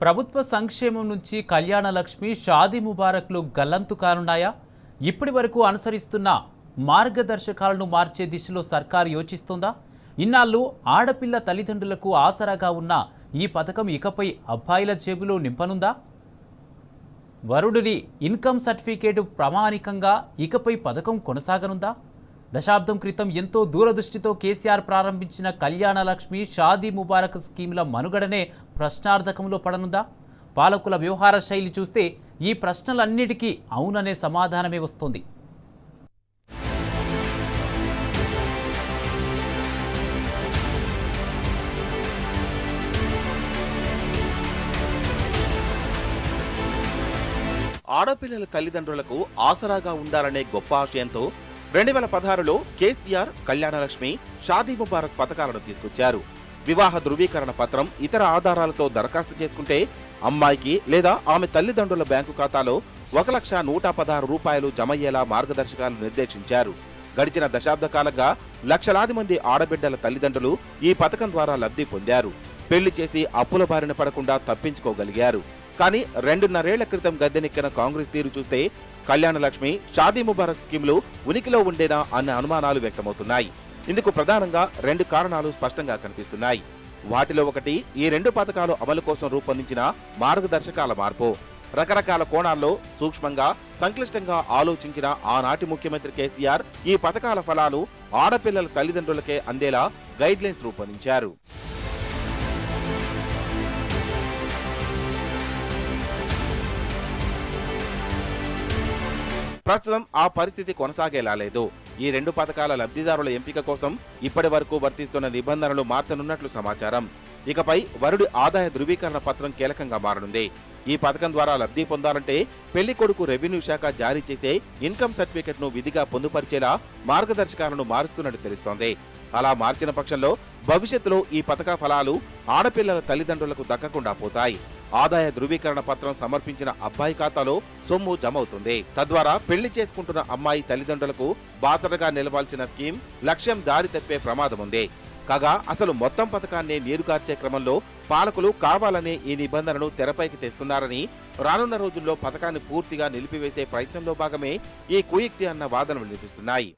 ప్రభుత్వ సంక్షేమం నుంచి కళ్యాణ లక్ష్మి, షాదీ ముబారక్లు గల్లంతు కానున్నాయా? ఇప్పటి వరకు అనుసరిస్తున్న మార్గదర్శకాలను మార్చే దిశలో సర్కారు యోచిస్తుందా? ఇన్నాళ్ళు ఆడపిల్ల తల్లిదండ్రులకు ఆసరాగా ఉన్న ఈ పథకం ఇకపై అబ్బాయిల జేబులో నింపనుందా? వరుడిని ఇన్కమ్ సర్టిఫికేట్ ప్రామాణికంగా ఇకపై పథకం కొనసాగనుందా? దశాబ్దం క్రితం ఎంతో దూరదృష్టితో కేసీఆర్ ప్రారంభించిన కళ్యాణ లక్ష్మి, షాదీ ముబారక్ స్కీముల మనుగడనే ప్రశ్నార్థకంలో పడనుందా? పాలకుల వ్యవహార శైలి చూస్తే ఈ ప్రశ్నలన్నిటికీ అవుననే సమాధానమే వస్తోంది. ఆడపిల్లల తల్లిదండ్రులకు ఆసరాగా ఉండాలనే గొప్ప ఆశయంతో 2016లో కేసీఆర్ కళ్యాణ లక్ష్మి, షాదీ ముబారక్ పథకాలను తీసుకొచ్చారు. వివాహ ధృవీకరణ పత్రం, ఇతర ఆధారాలతో దరఖాస్తు చేసుకుంటే అమ్మాయికి లేదా ఆమె తల్లిదండ్రుల బ్యాంకు ఖాతాలో 1,116 రూపాయలు జమయ్యేలా మార్గదర్శకాలు నిర్దేశించారు. గడిచిన దశాబ్ద కాలంగా లక్షలాది మంది ఆడబిడ్డల తల్లిదండ్రులు ఈ పథకం ద్వారా లబ్ధి పొందారు. పెళ్లి చేసి అప్పుల బారిన పడకుండా తప్పించుకోగలిగారు. కానీ 2.5 ఏళ్ల క్రితం గద్దెనెక్కిన కాంగ్రెస్ తీరు చూస్తే కళ్యాణ లక్ష్మి, షాదీ ముబారక్ స్కీములు ఉనికిలో ఉండేనా అన్న అనుమానాలు వ్యక్తమవుతున్నాయి. ఇందుకు ప్రధానంగా 2 కారణాలు స్పష్టంగా కనిపిస్తున్నాయి. వాటిలో ఒకటి, ఈ 2 పథకాలు అమలు కోసం రూపొందించిన మార్గదర్శకాల మార్పు. రకరకాల కోణాల్లో సూక్ష్మంగా, సంక్లిష్టంగా ఆలోచించిన ఆనాటి ముఖ్యమంత్రి కేసీఆర్ ఈ పథకాల ఫలాలు ఆడపిల్లల తల్లిదండ్రులకే అందేలా గైడ్లైన్స్ రూపొందించారు. ప్రస్తుతం ఆ పరిస్థితి కొనసాగేలా లేదు. ఈ 2 పథకాల లబ్ధిదారుల ఎంపిక కోసం ఇప్పటి వరకు వర్తిస్తున్న నిబంధనలు మార్చనున్నట్లు సమాచారం. ఇకపై వరుడి ఆదాయ ధృవీకరణ పత్రం కీలకంగా మారనుంది. ఈ పథకం ద్వారా లబ్ధి పొందాలంటే పెళ్లి కొడుకు రెవెన్యూ శాఖ జారీ చేసే ఇన్కమ్ సర్టిఫికెట్ ను విధిగా పొందుపరిచేలా మార్గదర్శకాలను మారుస్తున్నట్టు తెలుస్తోంది. అలా మార్చిన పక్షంలో భవిష్యత్తులో ఈ పథక ఫలాలు ఆడపిల్లల తల్లిదండ్రులకు దక్కకుండా పోతాయి. ఆదాయ ధృవీకరణ పత్రం సమర్పించిన అబ్బాయి ఖాతాలో సొమ్ము జమవుతుంది. తద్వారా పెళ్లి చేసుకుంటున్న అమ్మాయి తల్లిదండ్రులకు బాసటగా నిలవాల్సిన స్కీమ్ లక్ష్యం దారి తప్పే ప్రమాదం ఉంది. కాగా అసలు మొత్తం పథకాన్ని నీరుగార్చే క్రమంలో పాలకులు కావాలనే ఈ నిబంధనను తెరపైకి తెస్తున్నారని, రానున్న రోజుల్లో పథకాన్ని పూర్తిగా నిలిపివేసే ప్రయత్నంలో భాగమే ఈ కుయుక్తి అన్న వాదనలు వినిపిస్తున్నాయి.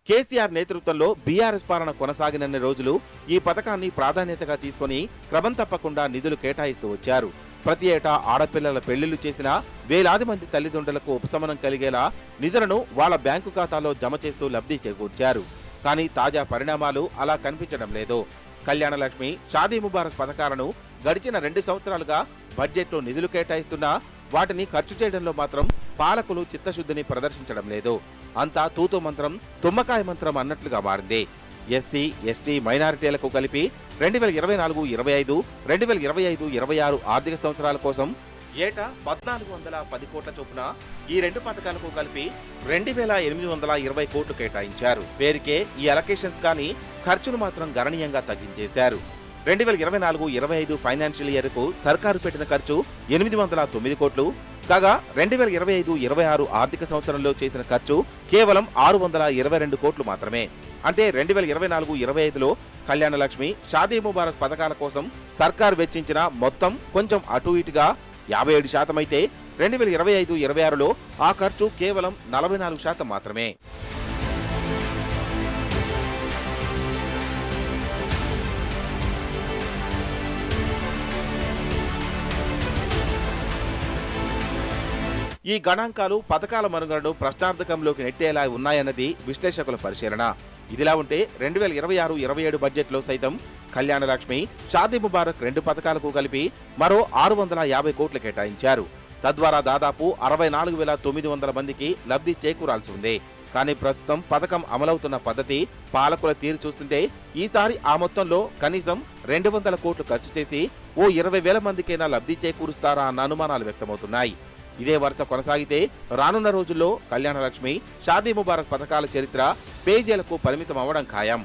కేసీఆర్ నేతృత్వంలో బీఆర్ఎస్ పాలన కొనసాగినన్ని రోజులు ఈ పథకాన్ని ప్రాధాన్యతగా తీసుకుని క్రమం తప్పకుండా నిధులు కేటాయిస్తూ వచ్చారు. ప్రతి ఏటా ఆడపిల్లల పెళ్లిళ్లు చేసిన వేలాది మంది తల్లిదండ్రులకు ఉపశమనం కలిగేలా నిధులను వాళ్ళ బ్యాంకు ఖాతాలో జమ చేస్తూ లబ్ధి చేకూర్చారు. కానీ తాజా పరిణామాలు అలా కనిపించడం లేదు. కళ్యాణ లక్ష్మి, షాదీ ముబారక్ పథకాలను గడిచిన 2 సంవత్సరాలుగా బడ్జెట్లో నిధులు కేటాయిస్తున్నా వాటిని ఖర్చు చేయడంలో మాత్రం పాలకులు చిత్తశుద్ధిని ప్రదర్శించడం లేదు. అంతా తూతు మంత్రం, తుమ్మకాయ మంత్రం అన్నట్లుగా మారింది. ఎస్సీ, ఎస్టీ, మైనారిటీలకు కలిపి 2024-25, 2025-26 ఆర్థిక సంవత్సరాల కోసం ఏటా 1,410 కోట్ల చొప్పున ఈ 2 పథకాలకు కలిపి 2,820 కోట్లు కేటాయించారు. పేరుకే ఈ అలొకేషన్స్ కానీ ఖర్చును మాత్రం గణనీయంగా తగ్గించేశారు. 2024-25 ఫైనాన్షియల్ ఇయర్ కు సర్కారు పెట్టిన ఖర్చు 809 కోట్లు కాగా 2025-26 ఆర్థిక సంవత్సరంలో చేసిన ఖర్చు కేవలం 622 కోట్లు మాత్రమే. అంటే 2024-25లో కళ్యాణ లక్ష్మి, షాదీ ముబారక్ పథకాల కోసం సర్కారు వెచ్చించిన మొత్తం కొంచెం అటు ఇటుగా 57% అయితే 2025-26లో ఆ ఖర్చు కేవలం 44% మాత్రమే. ఈ గణాంకాలు పథకాల మనుగడను ప్రశ్నార్థకంలోకి నెట్టేలా ఉన్నాయన్నది విశ్లేషకుల పరిశీలన. ఇదిలా ఉంటే 2026-27 బడ్జెట్లో సైతం కళ్యాణ లక్ష్మి, షాదీ ముబారక్ 2 పథకాలకు కలిపి మరో 650 కోట్లు కేటాయించారు. తద్వారా దాదాపు 64,900 మందికి లబ్ధి చేకూరాల్సి ఉంది. కానీ ప్రస్తుతం పథకం అమలవుతున్న పద్ధతి, పాలకుల తీరు చూస్తుంటే ఈసారి ఆ మొత్తంలో కనీసం 200 కోట్లు ఖర్చు చేసి ఓ 20,000 మందికైనా లబ్ధి చేకూరుస్తారా అన్న అనుమానాలు వ్యక్తమవుతున్నాయి. ఇదే వరుస కొనసాగితే రానున్న రోజుల్లో కళ్యాణ లక్ష్మి, షాదీ ముబారక్ పథకాల చరిత్ర పేజీలకు పరిమితం అవ్వడం ఖాయం.